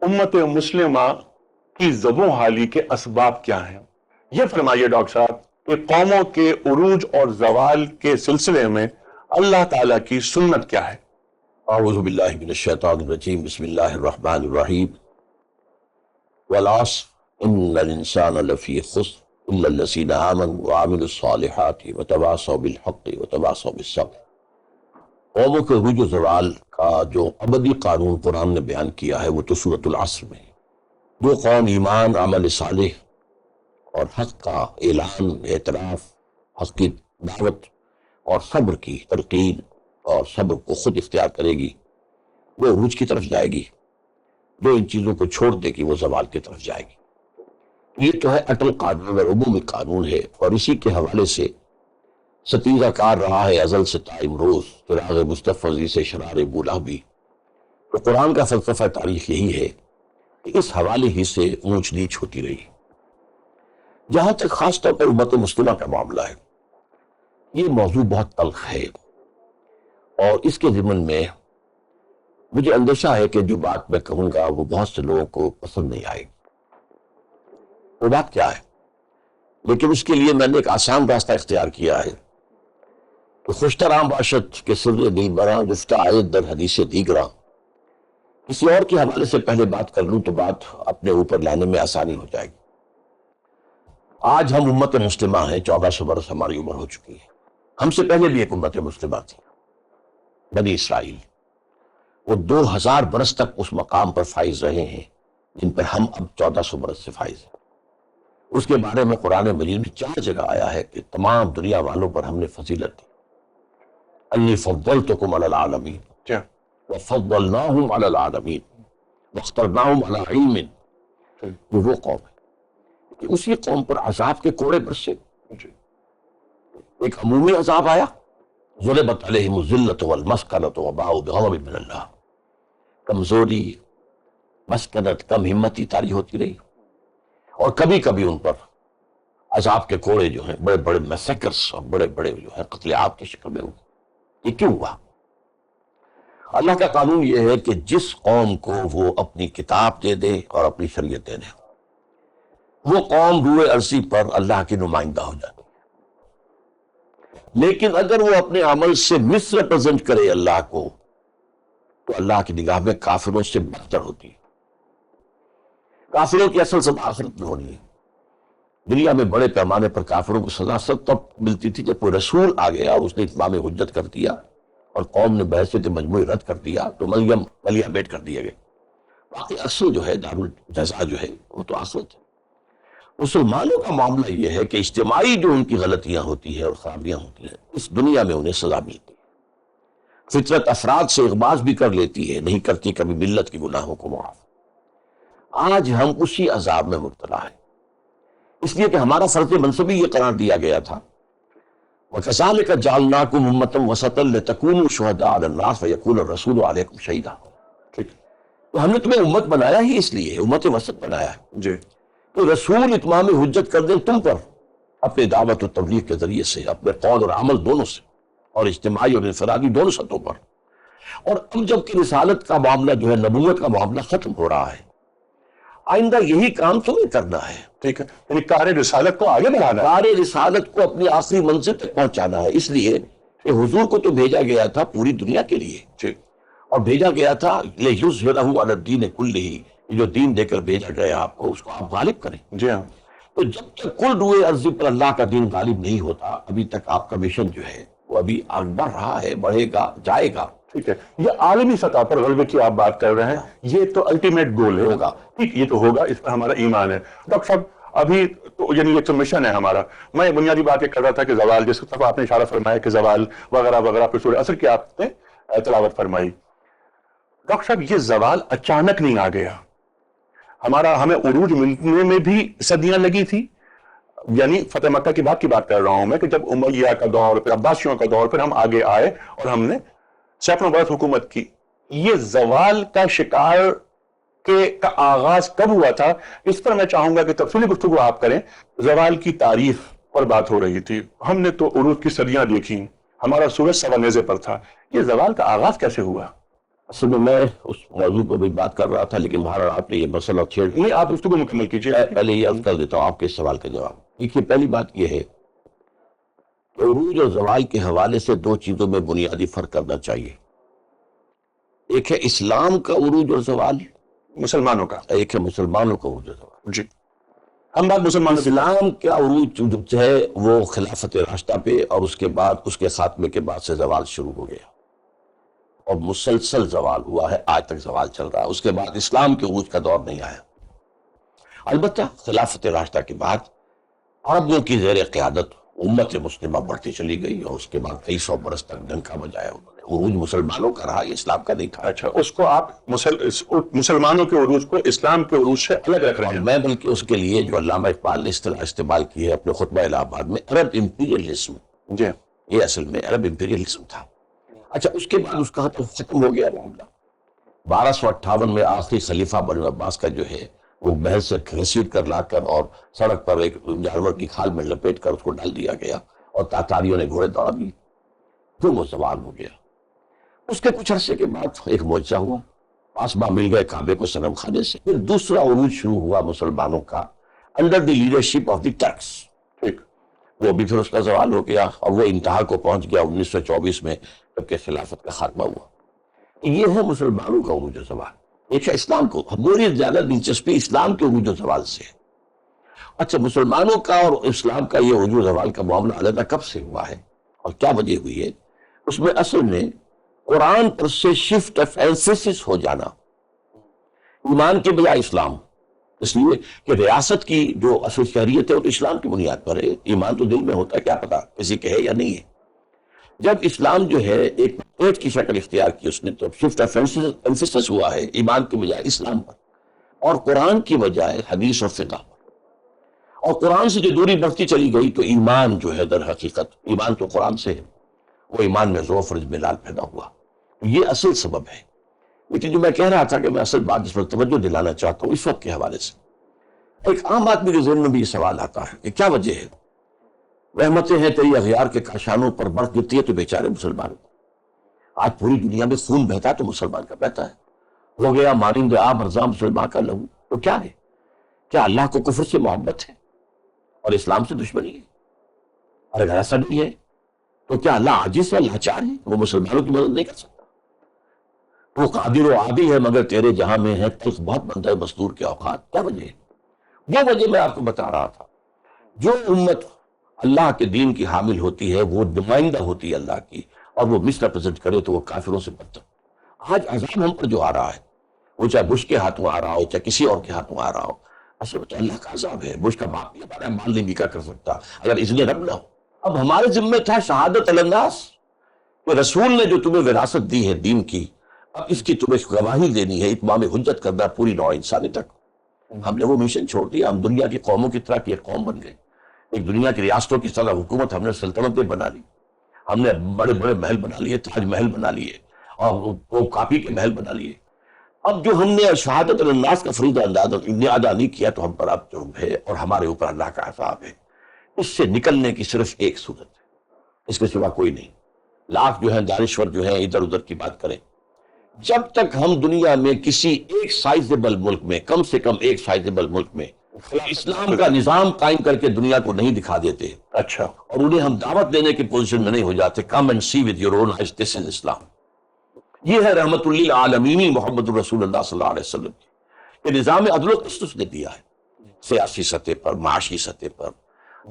امت مسلمہ کی زبوں حالی کے اسباب کیا ہیں؟ یہ فرمائیے ڈاکٹر صاحب کہ قوموں کے عروج اور زوال کے سلسلے میں اللہ تعالیٰ کی سنت کیا ہے؟ اعوذ باللہ من الشیطان الرجیم، بسم اللہ الرحمن الرحیم۔ والعصر ان الانسان لفی خسر الا الذین آمنوا وعملوا الصالحات وتواصوا بالحق وتواصوا بالصبر۔ قوموں کے عروج و زوال کا جو ابدی قانون قرآن نے بیان کیا ہے وہ تو سورۃ العصر میں ہے۔ جو قوم ایمان، عمل صالح اور حق کا اعلان، اعتراف، حق کی دعوت اور صبر کی تلقین اور صبر کو خود اختیار کرے گی، وہ عروج کی طرف جائے گی۔ جو ان چیزوں کو چھوڑ دے گی وہ زوال کی طرف جائے گی۔ یہ تو ہے اٹل قانون اور عمومی قانون ہے، اور اسی کے حوالے سے ستیزہ کار رہا ہے ازل سے تا امروز چراغ مستفضی سے شرار بولا بھی۔ تو قرآن کا فلسفہ تاریخ یہی ہے کہ اس حوالے ہی سے اونچ نیچ ہوتی رہی۔ جہاں تک خاص طور پر امت مسلمہ کا معاملہ ہے، یہ موضوع بہت تلخ ہے، اور اس کے ضمن میں مجھے اندیشہ ہے کہ جو بات میں کہوں گا وہ بہت سے لوگوں کو پسند نہیں آئے۔ وہ بات کیا ہے؟ لیکن اس کے لیے میں نے ایک آسان راستہ اختیار کیا ہے کہ خوشترام باشد کے سر دل براں گفتہ آیت در حدیث دیگراں، کسی اور کے حوالے سے پہلے بات کر لوں تو بات اپنے اوپر لانے میں آسانی ہو جائے گی۔ آج ہم امت مسلمہ ہیں، 1400 برس ہماری عمر ہو چکی ہے۔ ہم سے پہلے بھی ایک امت مسلمہ تھی، بنی اسرائیل۔ وہ 2000 برس تک اس مقام پر فائز رہے ہیں جن پر ہم اب 1400 برس سے فائز ہیں۔ اس کے بارے میں قرآن مجید میں 4 جگہ آیا ہے کہ تمام دنیا والوں پر ہم نے فضیلت دی۔ انی فضلتکم علی العالمین وفضلناہم علی العالمین واخترناہم علی علم۔ یہ وہ قوم ہے کہ اسی قوم پر عذاب کے کوڑے برسے، ایک عمومی عذاب آیا، ضربت علیہم الذلۃ والمسکنۃ وباؤوا بغضب من اللہ۔ کمزوری، مسکنت، کم ہمتی طاری ہوتی رہی، اور کبھی کبھی ان پر عذاب کے کوڑے جو ہیں بڑے بڑے میسیکرز اور بڑے بڑے جو ہیں قتل عام کی شکل میں ہوئے۔ یہ کیوں ہوا؟ اللہ کا قانون یہ ہے کہ جس قوم کو وہ اپنی کتاب دے دے اور اپنی شریعت دے دے، وہ قوم روئے ارضی پر اللہ کی نمائندہ ہو جاتی ہے۔ لیکن اگر وہ اپنے عمل سے مس ریپرزینٹ کرے اللہ کو، تو اللہ کی نگاہ میں کافروں سے بدتر ہوتی ہے۔ کافروں کی اصل سزا آخرت میں ہونی ہے۔ دنیا میں بڑے پیمانے پر کافروں کو سزا سب تب ملتی تھی جب کوئی رسول آ گیا اور اس نے اتمام حجت کر دیا اور قوم نے بحثیت مجموعی رد کر دیا تو ملیم ملیہ بیٹ کر دیے گئے۔ باقی اصل جو ہے دارالجزا جو ہے وہ تو آخرت ہے۔ مسلمانوں کا معاملہ یہ ہے کہ اجتماعی جو ان کی غلطیاں ہوتی ہیں اور خرابیاں ہوتی ہیں، اس دنیا میں انہیں سزا ملتی ہے۔ فطرت افراد سے اغماض بھی کر لیتی ہے، نہیں کرتی کبھی ملت کے گناہوں کو معاف۔ آج ہم اسی عذاب میں مبتلا ہیں، اس لیے کہ ہمارا فرض منصبی یہ قرار دیا گیا تھا وَكَذَلِكَ جَعَلْنَاكُمْ أُمَّةً وَسَطًا لِتَكُونُوا شُهَدَاءَ عَلَى النَّاسِ وَيَكُونَ الرَّسُولُ عَلَيْكُمْ شَهِيدًا۔ تو ہم نے تمہیں امت بنایا ہی اس لیے، امت وسط بنایا ہے جی، تو رسول اتمام حجت کر دیں تم پر، اپنے دعوت و تبلیغ کے ذریعے سے، اپنے قول اور عمل دونوں سے، اور اجتماعی اور انفرادی دونوں سطحوں پر۔ اور اب جب کہ رسالت کا معاملہ جو ہے، نبوت کا معاملہ ختم ہو رہا ہے، آئندہ یہی کام تمہیں کرنا ہے۔ ٹھیک ہے، یعنی کار رسالت کو آگے بڑھانا ہے، کار رسالت کو اپنی آخری منزل تک پہنچانا ہے۔ اس لیے کہ حضور کو تو بھیجا گیا تھا پوری دنیا کے لیے، جی، اور بھیجا گیا تھا لِيُظْهِرَهُ عَلَى الدِّينِ كُلِّهِ، جو دین دے کر بھیجا گیا آپ کو، اس کو آپ غالب کریں۔ جی ہاں، تو جب تک کل روئے ارضی پر اللہ کا دین غالب نہیں ہوتا، ابھی تک آپ کا مشن جو ہے وہ ابھی آگے بڑھ رہا ہے، بڑھے گا، جائے گا۔ ٹھیک ہے۔ یہ عالمی سطح پر غلبے کی آپ بات کر رہے ہیں، یہ تو الٹیمیٹ گول ہے، ہوگا۔ ٹھیک، یہ تو ہوگا، اس پر ہمارا ایمان ہے۔ ڈاکٹر صاحب ابھی تو یعنی یہ تو مشن ہے ہمارا۔ میں بنیادی بات یہ کر رہا تھا کہ زوال، جس طرح آپ نے اشارہ فرمایا کہ زوال وغیرہ وغیرہ پہ سورہ عصر کی آپ نے تلاوت فرمائی۔ ڈاکٹر صاحب یہ زوال اچانک نہیں آ گیا، ہمیں عروج ملنے میں بھی صدیاں لگی تھی۔ یعنی فتح مکہ کی بات کر رہا ہوں میں، کہ جب امیہ کا دور، پھر عباسیوں کا دور، پھر ہم آگے آئے اور ہم نے سینکڑوں برس حکومت کی۔ یہ زوال کا شکار کا آغاز کب ہوا تھا، اس پر میں چاہوں گا کہ تفصیلی گفتگو آپ کریں۔ زوال کی تاریخ پر بات ہو رہی تھی، ہم نے تو عروج کی صدیاں دیکھی، ہمارا سورج سوا نیزے پر تھا۔ یہ زوال کا آغاز کیسے ہوا؟ اصل میں اس موضوع پہ بھی بات کر رہا تھا، لیکن بہرحال آپ نے یہ مسئلہ چھیڑ دیا۔ نہیں، آپ گفتگو مکمل کیجیے۔ پہلے یہ عرض کر دیتا ہوں آپ کے اس سوال کا جواب۔ دیکھیے، پہلی بات یہ ہے کہ عروج اور زوال کے حوالے سے دو چیزوں میں بنیادی فرق کرنا چاہیے۔ ایک ہے اسلام کا عروج اور زوال، مسلمانوں کا، ایک ہے مسلمانوں کا عروج اور زوال۔ جی ہم بات مسلمانوں کی۔ اسلام کا عروج جو ہے وہ خلافت راشدہ پہ، اور اس کے بعد اس کے خاتمے کے بعد سے زوال شروع ہو گیا، اور مسلسل زوال ہوا ہے، آج تک زوال چل رہا ہے۔ اس کے بعد اسلام کے عروج کا دور نہیں آیا۔ البتہ خلافت راشدہ کے بعد عربوں کی زیر قیادت امت مسلمہ بڑھتی چلی گئی، اور اس کے بعد کئی سو برس تک ڈنکا بجایا انہوں نے۔ عروج مسلمانوں کا رہا، یہ اسلام کا نہیں تھا۔ اچھا، اس کو آپ مسلمانوں کے عروج کو اسلام کے عروج سے الگ رکھ رہے اور ہیں؟ میں بلکہ اس کے لیے جو علامہ اقبال نے اصطلاح استعمال کی ہے اپنے خطبہ الہ آباد میں، عرب امپیریلزم، جی یہ اصل میں عرب امپیریلزم تھا۔ اچھا، اس کے بعد اس کا تو ختم ہو گیا معاملہ۔ 1258 میں آخری خلیفہ بنو عباس کا جو ہے وہ محل سے گھسیٹ کر لا کر اور سڑک پر ایک جانور کی کھال میں لپیٹ کر اس کو ڈال دیا گیا، اور تاتاریوں نے گھوڑے دوڑا دیے، پھر وہ زوال ہو گیا۔ اس کے کچھ عرصے کے بعد ایک معجزہ ہوا، آسماں مل گئے کعبے کو صنم خانے سے۔ پھر دوسرا عروج شروع ہوا مسلمانوں کا under the leadership of the tricks, ٹھیک، وہ بھی پھر اس کا زوال ہو گیا، اور وہ انتہا کو پہنچ گیا 1924 میں، جبکہ خلافت کا خاتمہ ہوا۔ یہ ہے مسلمانوں کا عروج و زوال۔ ایک ہے اسلام کو، ہماری زیادہ دلچسپی اسلام کے عروج و زوال سے ہے۔ اچھا، مسلمانوں کا اور اسلام کا یہ عروج و زوال کا معاملہ علیحدہ کب سے ہوا ہے اور کیا وجہ ہوئی ہے؟ اس میں اصل میں قرآن پر سے شفٹ آف ایمفیسس ہو جانا، ایمان کے بجائے اسلام، اس لیے کہ ریاست کی جو اصل شہریت ہے وہ تو اسلام کی بنیاد پر ہے، ایمان تو دل میں ہوتا ہے، کیا پتا کسی کے ہے یا نہیں ہے۔ جب اسلام جو ہے ایک پیٹ کی شکل اختیار کی اس نے، تو شفٹ آف ایمفیسس ہوا ہے ایمان کے بجائے اسلام پر، اور قرآن کی بجائے حدیث اور فقہ پر۔ اور قرآن سے جو دوری بڑھتی چلی گئی تو ایمان جو ہے در حقیقت، ایمان تو قرآن سے ہے، وہ ایمان میں ضعف اور اضمحلال پیدا ہوا۔ یہ اصل سبب ہے۔ لیکن جو میں کہہ رہا تھا کہ میں اصل بات جس پر توجہ دلانا چاہتا ہوں اس وقت کے حوالے سے، ایک عام آدمی کے ذہن میں بھی یہ سوال آتا ہے کہ کیا وجہ ہے؟ رحمتیں ہیں تیری اغیار کے کاشانوں پر، برف گرتی ہے تو بیچارے مسلمان کو۔ آج پوری دنیا میں خون بہتا ہے تو مسلمان کا بہتا ہے، ہو گیا مانند آب ارزاں مسلمان کا لہو۔ تو کیا ہے؟ کیا اللہ کو کفر سے محبت ہے اور اسلام سے دشمنی ہے؟ اور اگر ایسا نہیں ہے تو کیا اللہ عاجز ہے، لاچار ہے، وہ مسلمانوں کی مدد نہیں کر سکتا؟ وہ قادر و عادی ہے مگر تیرے جہاں میں ہے تلخ بہت بندہ ہے مزدور کے اوقات۔ کیا وجہ ہے؟ وہ وجہ میں آپ کو بتا رہا تھا، جو امت اللہ کے دین کی حامل ہوتی ہے وہ نمائندہ ہوتی ہے اللہ کی، اور وہ مس ریپرزینٹ کرے تو وہ کافروں سے بدتر۔ آج عذاب ہم پر جو آ رہا ہے، وہ چاہے بش کے ہاتھوں آ رہا ہو چاہے کسی اور کے ہاتھوں آ رہا ہو، اصل میں تو اللہ کا عذاب ہے۔ بش کا باپ بھی ہمارا مال نہیں بکا کر سکتا اگر اذن رب نہ ہو۔ اب ہمارے ذمہ تھا شہادت الناس کہ رسول نے جو تمہیں وراثت دی ہے دین کی، اب اس کی تمہیں گواہی دینی ہے، اتمام حجت کرنا پوری نوع انسانی تک۔ ہم نے وہ مشن چھوڑ دیا، ہم دنیا کی قوموں کی طرح کی ایک قوم بن گئے، ایک دنیا کی ریاستوں کی طرح حکومت، ہم نے سلطنتیں بنا لی، ہم نے بڑے بڑے محل بنا لیے، تاج محل بنا لیے، اور وہ کاپی کے محل بنا لیے۔ اب جو ہم نے شہادت الناس کا فریضہ ادا نہیں کیا تو ہم پر اب جرم ہے، اور ہمارے اوپر اللہ کا عذاب ہے۔ اس سے نکلنے کی صرف ایک صورت ہے، اس کے سوا کوئی نہیں۔ لاکھ جو ہیں دانشور جو ہیں ادھر ادھر کی بات کریں، جب تک ہم دنیا میں کسی ایک سائزیبل ملک میں، کم سے کم ایک سائزیبل ملک میں اسلام کا نظام قائم کر کے دنیا کو نہیں دکھا دیتے، اچھا، اور انہیں ہم دعوت دینے کی پوزیشن میں نہیں ہو جاتے، come and see with your own eyes this is Islam. یہ ہے رحمت للعالمین محمد الرسول اللہ صلی اللہ علیہ وسلم کی، یہ نظام عدل و قسط نے دیا ہے، سیاسی سطح پر، معاشی سطح پر،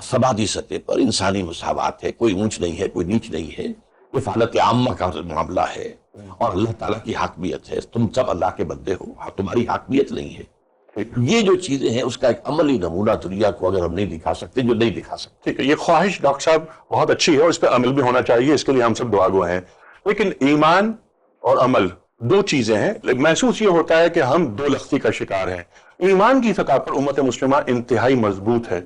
سماجی سطح پر انسانی مساوات ہے، کوئی اونچ نہیں ہے، کوئی نیچ نہیں ہے، کفالت عامہ کا معاملہ ہے، اور اللہ تعالیٰ کی حاکمیت ہے، تم سب اللہ کے بندے ہو، تمہاری حاکمیت نہیں ہے۔ یہ جو چیزیں ہیں اس کا ایک عملی نمونہ دنیا کو اگر ہم نہیں دکھا سکتے، جو نہیں دکھا سکتے۔ ٹھیک ہے، یہ خواہش ڈاکٹر صاحب بہت اچھی ہے اور اس پہ عمل بھی ہونا چاہیے، اس کے لیے ہم سب دعا گو ہیں۔ لیکن ایمان اور عمل دو چیزیں ہیں، محسوس یہ ہوتا ہے کہ ہم دو لختی کا شکار ہیں۔ ایمان کی سطح پر امت مسلمہ انتہائی مضبوط ہے۔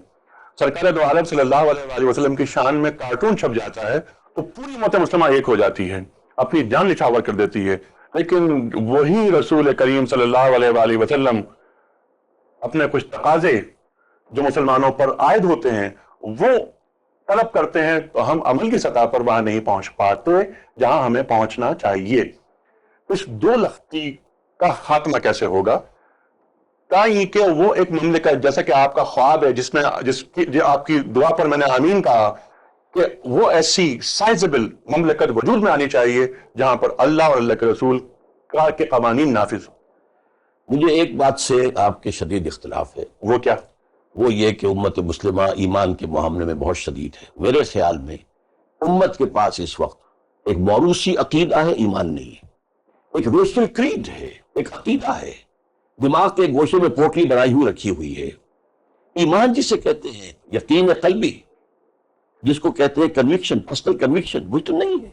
سرکار دو عالم صلی اللہ علیہ وآلہ وسلم کی شان میں کارٹون چھپ جاتا ہے تو پوری امت مسلمہ ایک ہو جاتی ہے، اپنی جان نچھاور کر دیتی ہے۔ لیکن وہی رسول کریم صلی اللہ علیہ وآلہ وسلم اپنے کچھ تقاضے جو مسلمانوں پر عائد ہوتے ہیں وہ طلب کرتے ہیں، تو ہم عمل کی سطح پر وہاں نہیں پہنچ پاتے جہاں ہمیں پہنچنا چاہیے۔ اس دو لختی کا خاتمہ کیسے ہوگا تاکہ کہ وہ ایک مملکت جیسا کہ آپ کا خواب ہے جو آپ کی دعا پر میں نے آمین کہا کہ وہ ایسی سائزبل مملکت وجود میں آنی چاہیے جہاں پر اللہ اور اللہ کے رسول کے قوانین نافذ ہوں۔ مجھے ایک بات سے آپ کے شدید اختلاف ہے، وہ کیا؟ وہ یہ کہ امت مسلمہ ایمان کے معاملے میں بہت شدید ہے۔ میرے خیال میں امت کے پاس اس وقت ایک موروثی عقیدہ ہے، ایمان نہیں ہے۔ ایک ریشل کریڈ ہے، ایک عقیدہ ہے، دماغ کے گوشے میں پوٹلی بنائی ہوئی رکھی ہوئی ہے۔ ایمان جسے کہتے ہیں، یقین قلبی جس کو کہتے ہیں کنوکشن، پرسنل کنوکشن، وہ تو نہیں ہے۔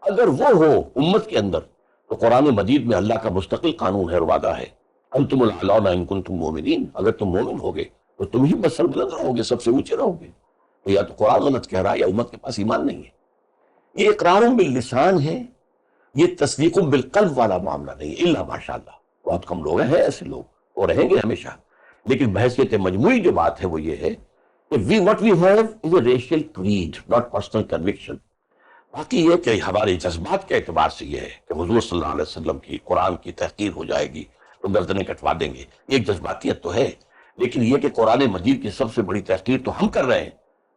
اگر وہ ہو امت کے اندر تو قرآن مجید میں اللہ کا مستقل قانون ہے اور وعدہ ہے، انتم الاعلون ان کنتم مؤمنین، اگر تم مومن ہوگے تو تم ہی بس سربلند رہو گے، سب سے اونچے رہو گے۔ یا تو قرآن غلط کہہ رہا ہے یا امت کے پاس ایمان نہیں ہے۔ یہ اقرار باللسان ہے، یہ تصدیق بالقلب والا معاملہ نہیں ہے، الا ماشاءاللہ بہت کم لوگ ہیں ایسے لوگ، وہ رہیں گے ہمیشہ۔ لیکن بحیثیت مجموعی جو بات ہے وہ یہ ہے کہ what we have is a racial creed, not personal conviction۔ باقی یہ کہ ہمارے جذبات کے اعتبار سے یہ ہے کہ حضور صلی اللہ علیہ وسلم کی قرآن کی تحقیر ہو جائے گی تو گردنیں کٹوا دیں گے، ایک جذباتیت تو ہے۔ لیکن یہ کہ قرآن مجید کی سب سے بڑی تحقیر تو ہم کر رہے ہیں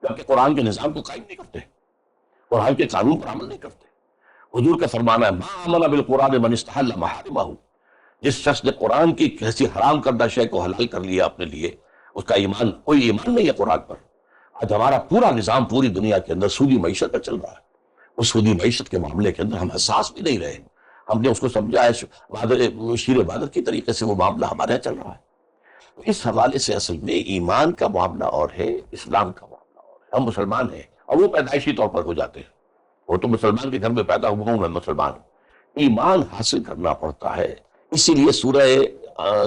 جبکہ قرآن کے نظام کو قائم نہیں کرتے، قرآن کے قانون پر عمل نہیں کرتے۔ حضور کا فرمانا ہے ما آمن بالقرآن من استحل محارمہ، جس شخص نے قرآن کی کیسی حرام کردہ شے کو حلال کر لیا اپنے لیے، اس کا ایمان، کوئی ایمان نہیں ہے قرآن پر۔ آج ہمارا پورا نظام پوری دنیا کے اندر سودی معیشت پر چل رہا ہے۔ اس سودی معیشت کے معاملے کے اندر ہم حساس بھی نہیں رہے، ہم نے اس کو سمجھا ہے شیر بادر کی طریقے سے وہ معاملہ ہمارے یہاں چل رہا ہے۔ اس حوالے سے اصل میں ایمان کا معاملہ اور ہے، اسلام کا معاملہ اور ہے۔ ہم مسلمان ہیں اور وہ پیدائشی طور پر ہو جاتے ہیں، وہ تو مسلمان کے گھر میں پیدا ہوا ہوں، میں مسلمان ہوں۔ ایمان حاصل کرنا پڑتا ہے۔ اسی لیے سورہ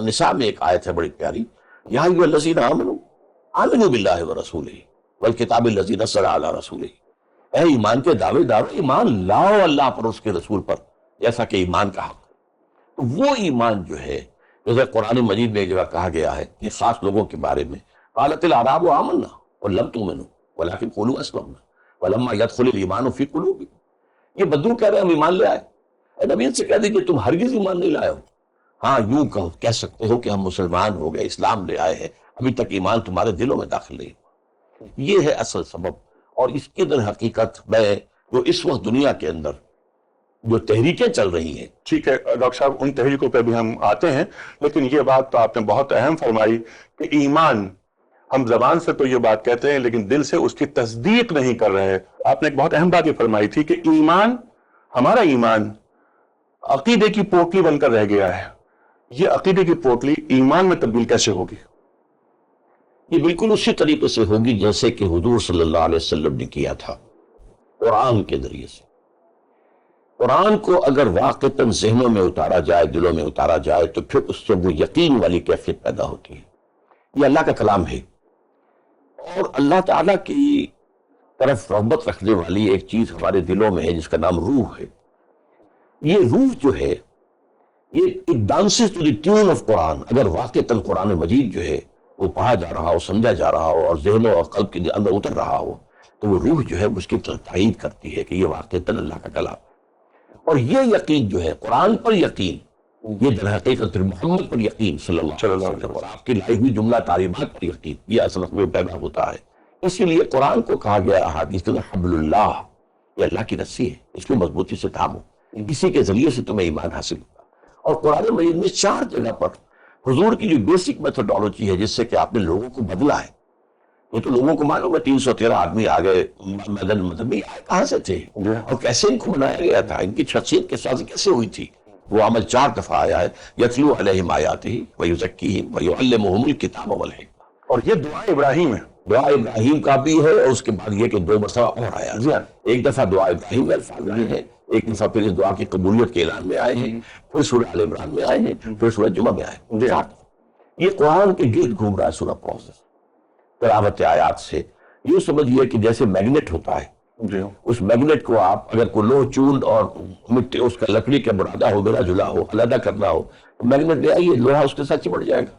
نساء میں ایک آیت ہے بڑی پیاری، یا ایھا الذین آمنوا آمنوا باللہ ورسولہ والکتاب الذی نزل علی رسولہ، اے ایمان کے دعوے دار، ایمان لاؤ اللہ پر، اس کے رسول پر، جیسا کہ ایمان کا حق۔ تو وہ ایمان جو ہے، جیسے قرآن مجید میں ایک جگہ کہا گیا ہے کہ خاص لوگوں کے بارے میں، قالت الاعراب آمنا ولم تؤمنوا ولکن قولوا اسلمنا ولما يدخل الایمان فی قلوبکم۔ یہ بدو کہہ رہے ہیں ہم ایمان لے آئے، اے نبی ان سے کہہ دیجئے تم ہرگز ایمان نہیں لائے ہو۔ ہاں یوں کہہ سکتے ہو کہ ہم مسلمان ہو گئے، اسلام لے آئے ہیں، ابھی تک ایمان تمہارے دلوں میں داخل نہیں ہوا۔ یہ ہے اصل سبب، اور اس کے در حقیقت میں جو اس وقت دنیا کے اندر جو تحریکیں چل رہی ہیں۔ ٹھیک ہے ڈاکٹر صاحب، ان تحریکوں پہ بھی ہم آتے ہیں، لیکن یہ بات تو آپ نے بہت اہم فرمائی کہ ایمان، ہم زبان سے تو یہ بات کہتے ہیں لیکن دل سے اس کی تصدیق نہیں کر رہے۔ آپ نے ایک بہت اہم بات یہ فرمائی تھی کہ ایمان، ہمارا ایمان عقیدے کی پوٹلی بن کر رہ گیا ہے۔ یہ عقیدے کی پوٹلی ایمان میں تبدیل کیسے ہوگی؟ یہ بالکل اسی طریقے سے ہوگی جیسے کہ حضور صلی اللہ علیہ وسلم نے کیا تھا، قرآن کے ذریعے سے۔ قرآن کو اگر واقعتاً ذہنوں میں اتارا جائے، دلوں میں اتارا جائے، تو پھر اس سے وہ یقین والی کیفیت پیدا ہوتی ہے۔ یہ اللہ کا کلام ہے، اور اللہ تعالیٰ کی طرف رغبت رکھنے والی ایک چیز ہمارے دلوں میں ہے جس کا نام روح ہے۔ یہ روح جو ہے، یہ ایک dances to the tune of Quran, اگر واقعتاً قرآن مجید جو ہے وہ پڑھا جا رہا ہو، سمجھا جا رہا ہو، اور ذہنوں اور قلب کے اندر اتر رہا ہو، تو وہ روح جو ہے اس کی تائید کرتی ہے کہ یہ واقعتاً اللہ کا کلام ہے۔ اور یہ یقین جو ہے، قرآن پر یقین، یہ در حقیقت محمد پر یقین صلی اللہ علیہ وسلم، اور آپ کی لائی ہوئی جملہ تعلیمات پر یقین، یہ اصل میں پیدا ہوتا ہے۔ اسی لیے قرآن کو کہا گیا احادیث کے اندر حبل اللہ، یہ اللہ کی رسی ہے، اس کو مضبوطی سے تھامو، اسی کے ذریعے سے تمہیں ایمان حاصل ہوگا۔ اور قرآن مجید میں 4 جگہ پر حضور کی جو بیسک میتھڈالوجی ہے جس سے کہ آپ نے لوگوں کو بدلا ہے، یہ تو لوگوں کو معلوم ہے 313 آدمی آ گئے مدد میں، آئے کہاں سے تھے اور کیسے ان کو بنایا گیا تھا، ان کی شخصیت کے ساتھ کیسے ہوئی تھی۔ وہ عمل 4 دفعہ آیا ہے، یتلو علیہم آیاتہ ویزکیہم ویعلمہم الکتاب والحکمہ۔ اور یہ دعا ابراہیم ہے، دعا ابراہیم کا بھی ہے، اور اس کے بعد یہ کہ 2 مرتبہ اور آیا ہے۔ ایک دفعہ دعا ابراہیم میں الفاظ آئے ہیں، ایک دفعہ پھر اس دعا کی قبولیت کے اعلان میں آئے ہیں، پھر سورہ آل عمران میں آئے ہیں، پھر سورہ جمعہ میں آئے ہیں۔ 4 دفعہ یہ قرآن کے گرد گھوم رہا ہے سورہ پروسیس، تلاوت آیات سے۔ یوں سمجھیے کہ جیسے میگنیٹ ہوتا ہے، اس میگنیٹ کو آپ اگر کوئی لوہ چوند اور مٹی، اس کا لکڑی کا برادہ ہو، ملا جلا ہو، علیحدہ کرنا ہو، تو میگنیٹ لے آئیے، لوہا اس کے ساتھ چمٹ جائے گا۔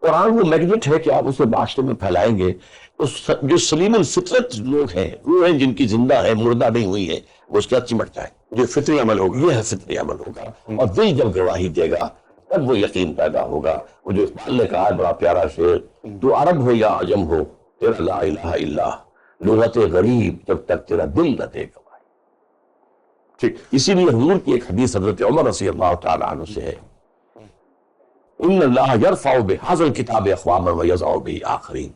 قرآن وہ میگنیٹ ہے کہ آپ اسے معاشرے میں پھیلائیں گے تو جو سلیم الفطرت لوگ ہیں، وہ ہیں جن کی زندہ ہے، مردہ نہیں ہوئی ہے، وہ اس کے ساتھ چمٹ جائیں۔ یہ فطری عمل ہوگا. یہ ہے فطری عمل ہوگا. اور دل جب گواہی دے گا تب وہ یقین پیدا ہوگا. وہ جو اقبال نے کہا ہے بڑا پیارا شعر، تو عرب ہو یا عجم ہو تیرا لا الہ الا لغت غریب جب تک تیرا دل نہ دے گواہی. ٹھیک. اسی لیے حضور کی ایک حدیث حضرت عمر رضی اللہ تعالیٰ عنہ سے ہے، ان اللہ یرفع بہذا الکتاب اقواما ویضع بہ آخرین.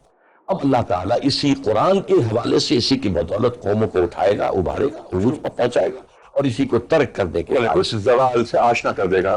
اب اللہ تعالیٰ اسی قرآن کے حوالے سے اسی کی بدولت قوموں کو اٹھائے گا، ابھارے گا، عروج پر پہنچائے گا، اور اسی کو ترک کرنے کے اس زوال سے آشنا کر دے گا.